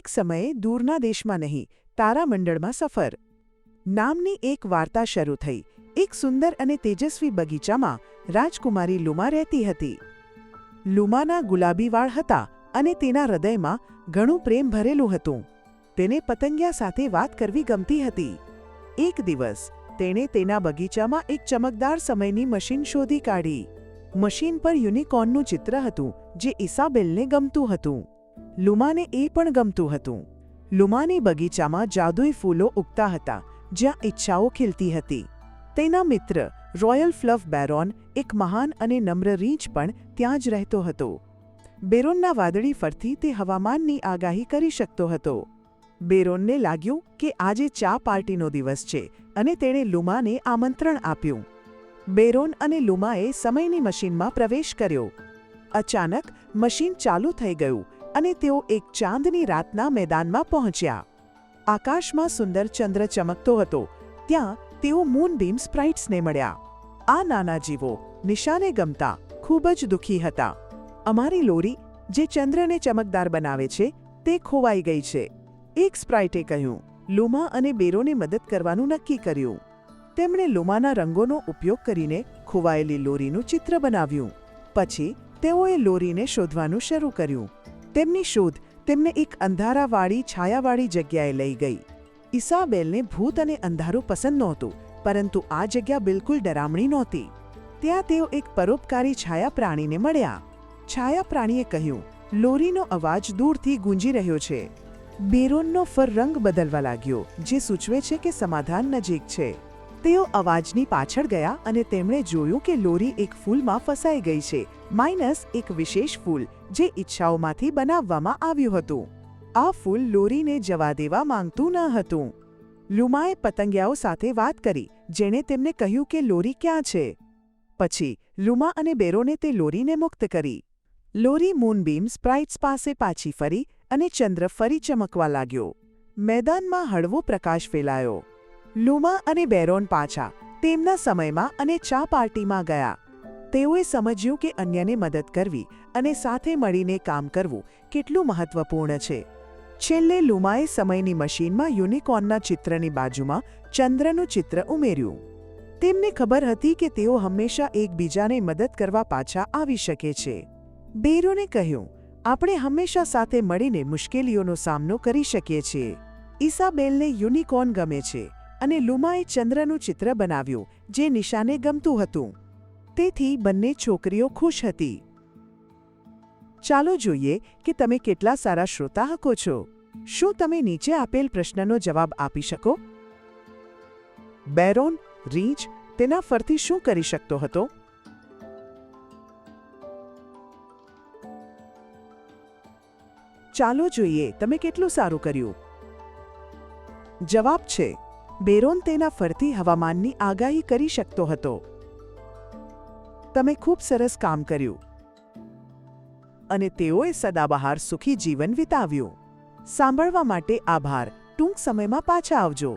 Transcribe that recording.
એક સમયે દૂરના દેશમાં નહીં, તારામંડળમાં સફર નામની એક વાર્તા શરૂ થઈ. એક સુંદર અને તેજસ્વી બગીચામાં રાજકુમારી લુમા રહેતી હતી. લુમાના ગુલાબી વાળ હતા અને તેના હૃદયમાં ઘણું પ્રેમ ભરેલું હતું. તેને પતંગિયા સાથે વાત કરવી ગમતી હતી. એક દિવસ તેણે તેના બગીચામાં એક ચમકદાર સમયની મશીન શોધી કાઢી. મશીન પર યુનિકોર્નનું ચિત્ર હતું, જે ઇસાબેલને ગમતું હતું. લુમાને એ પણ ગમતું હતું. લુમાની બગીચામાં જાદુઈ ફૂલો ઉગતા હતા, જ્યાં ઈચ્છાઓ ખીલતી હતી. તેના મિત્ર રોયલ ફ્લફ બેરોન, એક મહાન અને નમ્ર રીંછ પણ ત્યાં જ રહેતો હતો. બેરોનના વાદળી ફરથી તે હવામાનની આગાહી કરી શકતો હતો. બેરોનને લાગ્યું કે આજે ચા પાર્ટીનો દિવસ છે અને તેણે લુમાને આમંત્રણ આપ્યું. બેરોન અને લુમાએ સમયની મશીનમાં પ્રવેશ કર્યો. અચાનક મશીન ચાલુ થઈ ગયું અને તેઓ એક ચાંદની રાતના મેદાનમાં પહોંચ્યા. આકાશમાં સુંદર ચંદ્ર ચમકતો હતો. ત્યાં તેઓ મૂનબીમ સ્પ્રાઇટ્સને મળ્યા. આ નાના જીવો નિશાને ગમતા ખૂબ જ દુઃખી હતા. અમારી લોરી, જે ચંદ્રને ચમકદાર બનાવે છે, તે ખોવાઈ ગઈ છે, એક સ્પ્રાઇટે કહ્યું. લુમા અને બેરોને મદદ કરવાનું નક્કી કર્યું. તેમણે લુમાના રંગોનો ઉપયોગ કરીને ખોવાયેલી લોરીનું ચિત્ર બનાવ્યું. પછી તેઓએ લોરીને શોધવાનું શરૂ કર્યું. તેમની શોધ તેમને એક અંધારાવાળી છાયાવાળી જગ્યાએ લઈ ગઈ. ઇસાબેલને ભૂત અને અંધારું પસંદ નહોતું, પરંતુ આ જગ્યા બિલકુલ ડરામણી નહોતી. ત્યાં તેઓ એક પરોપકારી છાયા પ્રાણીને મળ્યા. છાયા પ્રાણીએ કહ્યું, લોરીનો અવાજ દૂરથી ગૂંજી રહ્યો છે. બેરોનનો ફર રંગ બદલવા લાગ્યો, જે સૂચવે છે કે સમાધાન નજીક છે. તેઓ અવાજની પાછળ ગયા અને તેમણે જોયું કે લોરી એક ફૂલમાં ફસાઈ ગઈ છે, માઇનસ એક વિશેષ ફૂલ જે ઈચ્છાઓમાંથી બનાવવામાં આવ્યું હતું. આ ફૂલ લોરીને જવા દેવા માંગતું ન હતું. લુમાએ પતંગિયાઓ સાથે વાત કરી, જેણે તેમને કહ્યું કે લોરી ક્યાં છે. પછી લુમા અને બેરોને તે લોરીને મુક્ત કરી. લોરી મૂનબીમ સ્પ્રાઇટ્સ પાસે પાછી ફરી અને ચંદ્ર ફરી ચમકવા લાગ્યો. મેદાનમાં હળવો પ્રકાશ ફેલાયો. લુમા અને બેરોન પાછા તેમના સમયમાં અને ચા પાર્ટીમાં ગયા. તેઓએ સમજ્યું કે અન્યને મદદ કરવી અને સાથે મળીને કામ કરવું કેટલું મહત્વપૂર્ણ છે. છેલ્લે લુમાએ સમયની મશીનમાં યુનિકોર્નના ચિત્રની બાજુમાં ચંદ્રનું ચિત્ર ઉમેર્યું. તેમને ખબર હતી કે તેઓ હંમેશા એકબીજાને મદદ કરવા પાછા આવી શકે છે. બેરોને કહ્યું, આપણે હંમેશા સાથે મળીને મુશ્કેલીઓનો સામનો કરી શકીએ છીએ. ઇસાબેલને યુનિકોર્ન ગમે છે અને લુમાએ ચંદ્રનું ચિત્ર બનાવ્યું, જે નિશાને ગમતું હતું. તેથી બંને છોકરીઓ ખુશ હતી. ચાલો જોઈએ કે તમે કેટલા સારા શ્રોતાહકો છો. શું તમે નીચે આપેલ પ્રશ્નનો જવાબ આપી શકો? બેરોન, રીંછ, તેના ફરથી શું કરી શકતો હતો? ચાલો જોઈએ તમે કેટલું સારું કર્યું. જવાબ છે, બેરોન તેના ફરથી હવામાનની આગાહી કરી શકતો હતો. તમે ખૂબ સરસ કામ કર્યું. અને તેઓએ સદાબહાર સુખી જીવન વિતાવ્યું. સાંભળવા માટે આભાર. ટૂંક સમયમાં પાછા આવજો.